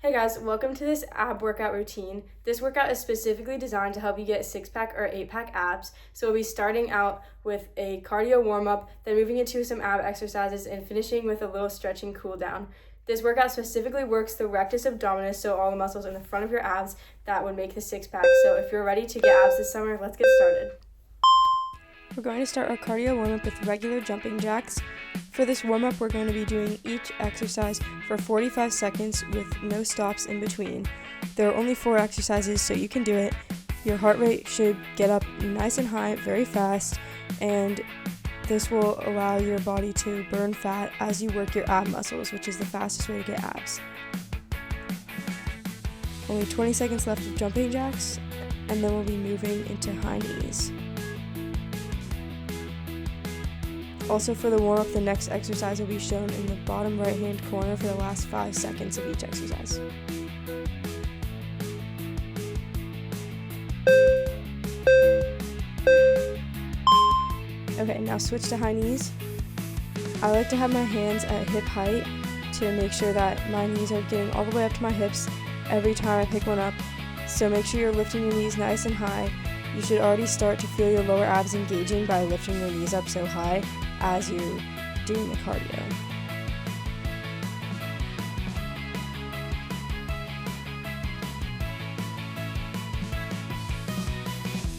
Hey guys, welcome to this ab workout routine. This workout is specifically designed to help you get 6-pack or 8-pack abs. So we'll be starting out with a cardio warm-up, then moving into some ab exercises, and finishing with a little stretching cool down. This workout specifically works the rectus abdominis, so all the muscles in the front of your abs that would make the 6-pack. So if you're ready to get abs this summer, let's get started. We're going to start our cardio warm-up with regular jumping jacks. For this warm-up, we're going to be doing each exercise for 45 seconds with no stops in between. There are only 4 exercises, so you can do it. Your heart rate should get up nice and high, very fast, and this will allow your body to burn fat as you work your ab muscles, which is the fastest way to get abs. Only 20 seconds left of jumping jacks, and then we'll be moving into high knees. Also for the warm-up, the next exercise will be shown in the bottom right-hand corner for the last 5 seconds of each exercise. Okay, now switch to high knees. I like to have my hands at hip height to make sure that my knees are getting all the way up to my hips every time I pick one up. So make sure you're lifting your knees nice and high. You should already start to feel your lower abs engaging by lifting your knees up so high as you're doing the cardio.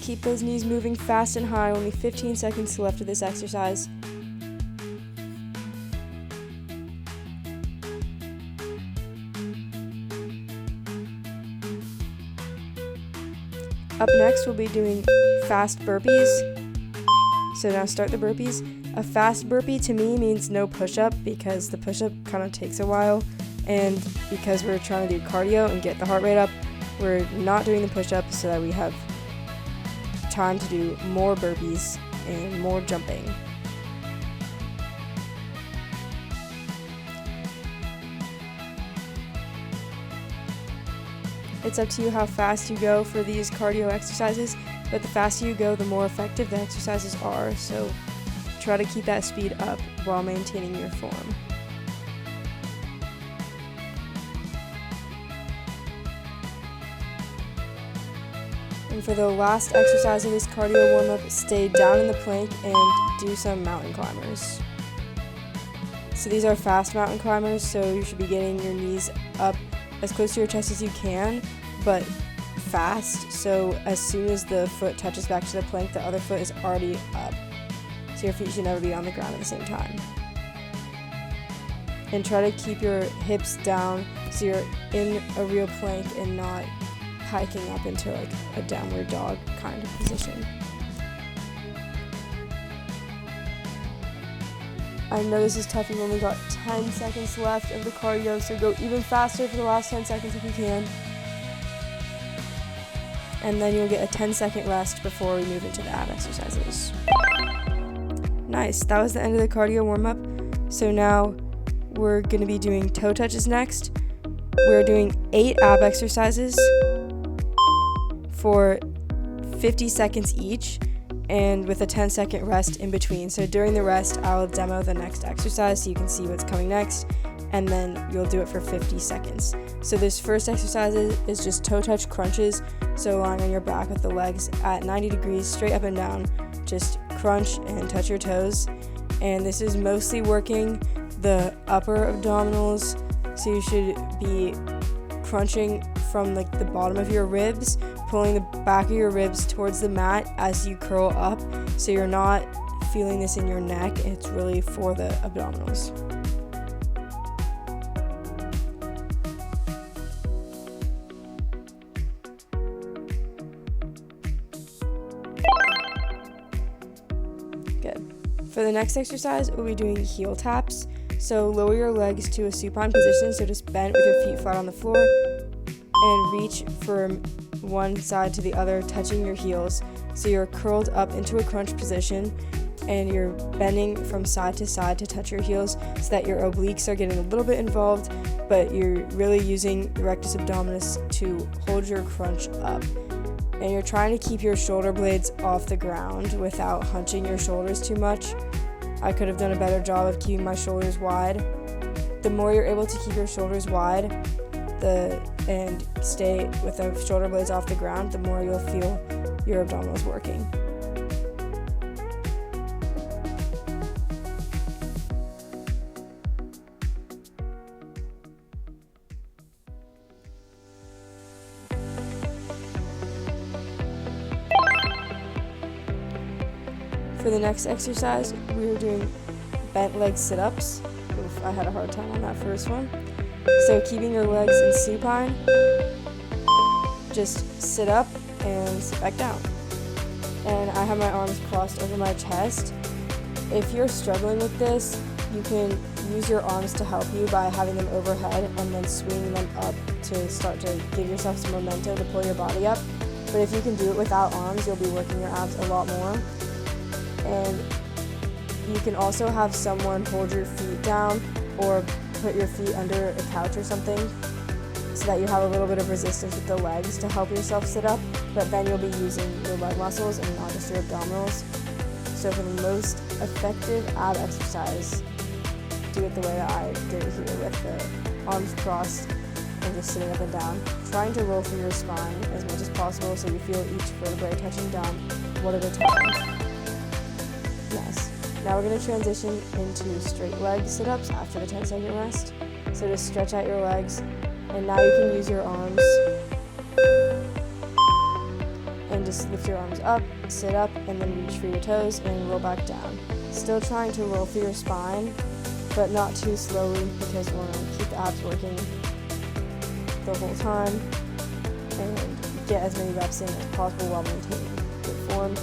Keep those knees moving fast and high, only 15 seconds left of this exercise. Up next, we'll be doing fast burpees. So now start the burpees. A fast burpee to me means no push-up because the push-up kind of takes a while, and because we're trying to do cardio and get the heart rate up, we're not doing the push-up so that we have time to do more burpees and more jumping. It's up to you how fast you go for these cardio exercises, but the faster you go, the more effective the exercises are, so try to keep that speed up while maintaining your form. And for the last exercise of this cardio warm-up, stay down in the plank and do some mountain climbers. So these are fast mountain climbers, so you should be getting your knees up as close to your chest as you can, but fast, so as soon as the foot touches back to the plank, the other foot is already up. So your feet should never be on the ground at the same time. And try to keep your hips down so you're in a real plank and not hiking up into like a downward dog kind of position. I know this is tough, you've only got 10 seconds left of the cardio, so go even faster for the last 10 seconds if you can. And then you'll get a 10-second rest before we move into the ab exercises. Nice, that was the end of the cardio warm-up. So now we're going to be doing toe touches next. We're doing 8 ab exercises for 50 seconds each, and with a 10-second rest in between. So during the rest, I'll demo the next exercise so you can see what's coming next, and then you'll do it for 50 seconds. So this first exercise is just toe touch crunches, so lying on your back with the legs at 90 degrees, straight up and down, just crunch and touch your toes. And this is mostly working the upper abdominals, so you should be crunching from like the bottom of your ribs, pulling the back of your ribs towards the mat as you curl up, so you're not feeling this in your neck. It's really for the abdominals. Good. For the next exercise, we'll be doing heel taps. So lower your legs to a supine position, so just bend with your feet flat on the floor and reach from one side to the other, touching your heels. So you're curled up into a crunch position and you're bending from side to touch your heels so that your obliques are getting a little bit involved, but you're really using the rectus abdominis to hold your crunch up. And you're trying to keep your shoulder blades off the ground without hunching your shoulders too much. I could have done a better job of keeping my shoulders wide. The more you're able to keep your shoulders wide, and stay with the shoulder blades off the ground, the more you'll feel your abdominals working. For the next exercise, we were doing bent leg sit-ups. Oof, I had a hard time on that first one. So keeping your legs in supine, just sit up and sit back down. And I have my arms crossed over my chest. If you're struggling with this, you can use your arms to help you by having them overhead and then swinging them up to start to give yourself some momentum to pull your body up. But if you can do it without arms, you'll be working your abs a lot more. And you can also have someone hold your feet down or put your feet under a couch or something so that you have a little bit of resistance with the legs to help yourself sit up, but then you'll be using your leg muscles and not just your abdominals. So for the most effective ab exercise, do it the way that I did it here with the arms crossed and just sitting up and down, trying to roll through your spine as much as possible so you feel each vertebrae touching down one at a time. Nice. Now we're going to transition into straight leg sit-ups after the 10-second rest. So just stretch out your legs, and now you can use your arms and just lift your arms up, sit up, and then reach for your toes and roll back down. Still trying to roll through your spine, but not too slowly because we want to keep the abs working the whole time and get as many reps in as possible while maintaining good form.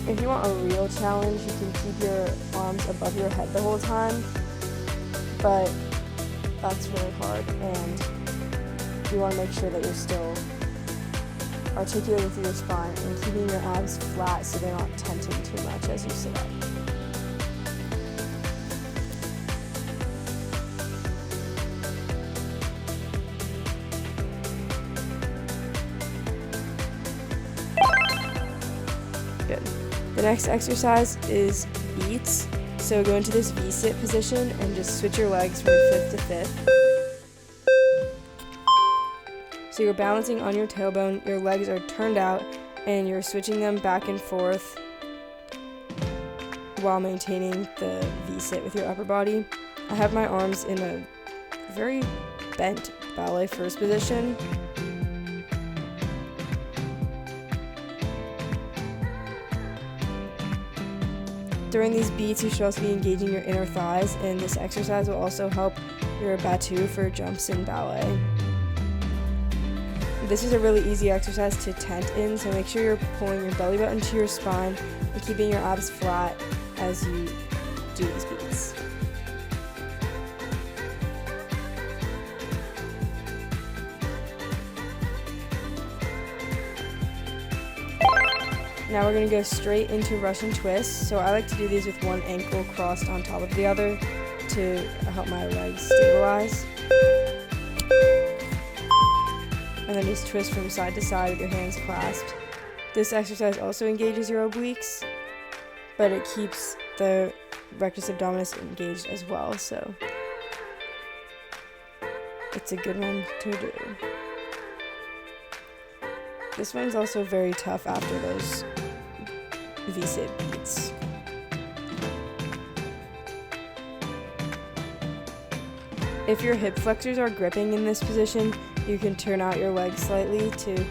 If you want a real challenge, you can keep your arms above your head the whole time, but that's really hard, and you want to make sure that you're still articulating through your spine and keeping your abs flat so they're not tenting too much as you sit up. Good. The next exercise is beats. So go into this V-sit position and just switch your legs from fifth to fifth. So you're balancing on your tailbone, your legs are turned out, and you're switching them back and forth while maintaining the V-sit with your upper body. I have my arms in a very bent ballet first position. During these beats, you should also be engaging your inner thighs, and this exercise will also help your battue for jumps in ballet. This is a really easy exercise to tent in, so make sure you're pulling your belly button to your spine and keeping your abs flat as you do these beats. Now we're going to go straight into Russian twists. So I like to do these with one ankle crossed on top of the other to help my legs stabilize. And then just twist from side to side with your hands clasped. This exercise also engages your obliques, but it keeps the rectus abdominis engaged as well, so it's a good one to do. This one's also very tough after those V-sit beats. If your hip flexors are gripping in this position, you can turn out your legs slightly to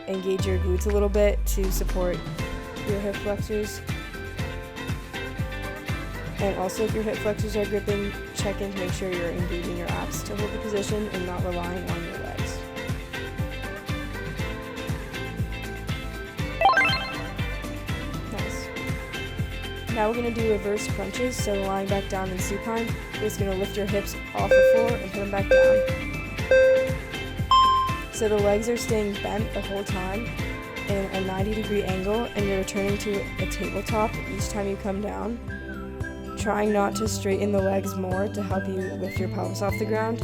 engage your glutes a little bit to support your hip flexors. And also, if your hip flexors are gripping, check in to make sure you're engaging your abs to hold the position and not relying on your legs. Nice. Now we're going to do reverse crunches, so lying back down in supine, you're just going to lift your hips off the floor and put them back down. So the legs are staying bent the whole time in a 90-degree angle, and you're returning to a tabletop each time you come down, trying not to straighten the legs more to help you lift your pelvis off the ground.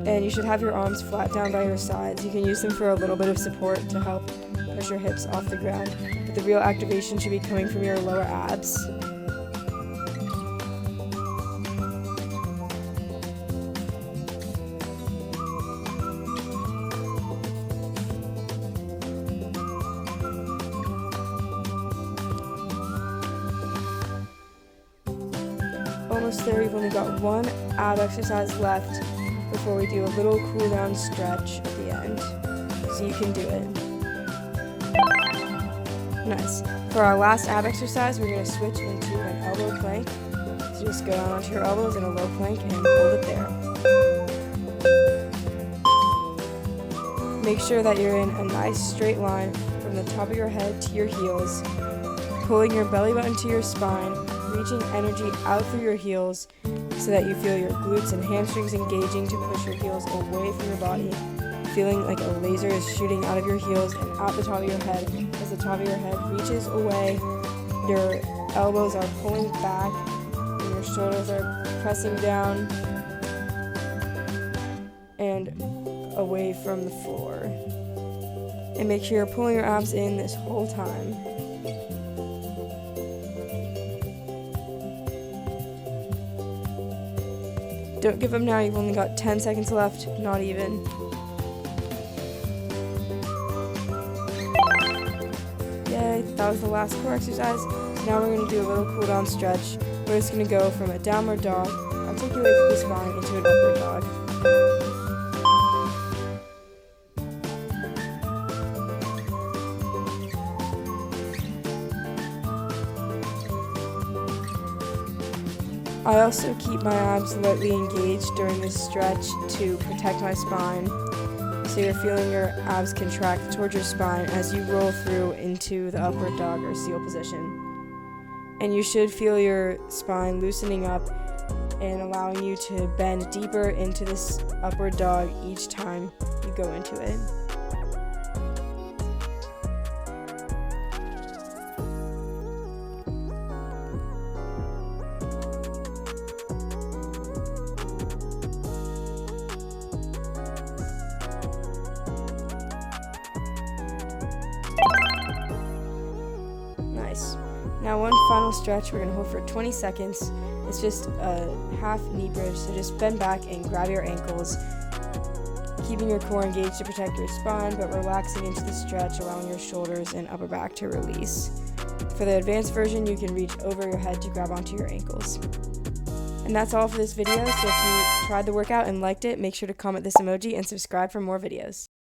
And you should have your arms flat down by your sides. You can use them for a little bit of support to help push your hips off the ground, but the real activation should be coming from your lower abs. almost there. You've only got one ab exercise left before we do a little cool down stretch at the end. So you can do it. Nice. For our last ab exercise, we're going to switch into an elbow plank. So just go down onto your elbows in a low plank and hold it there. Make sure that you're in a nice straight line from the top of your head to your heels, pulling your belly button to your spine, reaching energy out through your heels so that you feel your glutes and hamstrings engaging to push your heels away from your body, feeling like a laser is shooting out of your heels and out the top of your head. As the top of your head reaches away, your elbows are pulling back and your shoulders are pressing down and away from the floor. And make sure you're pulling your abs in this whole time. Don't give up now, you've only got 10 seconds left, not even. Yay, that was the last core exercise. So now we're going to do a little cool down stretch. We're just going to go from a downward dog, articulate through the spine, into an upward dog. I also keep my abs lightly engaged during this stretch to protect my spine, so you're feeling your abs contract towards your spine as you roll through into the upward dog or seal position. And you should feel your spine loosening up and allowing you to bend deeper into this upward dog each time you go into it. Nice. Now one final stretch we're going to hold for 20 seconds. It's just a half knee bridge, so just bend back and grab your ankles, keeping your core engaged to protect your spine, but relaxing into the stretch, allowing your shoulders and upper back to release. For the advanced version, you can reach over your head to grab onto your ankles. And that's all for this video, so if you tried the workout and liked it, make sure to comment this emoji and subscribe for more videos.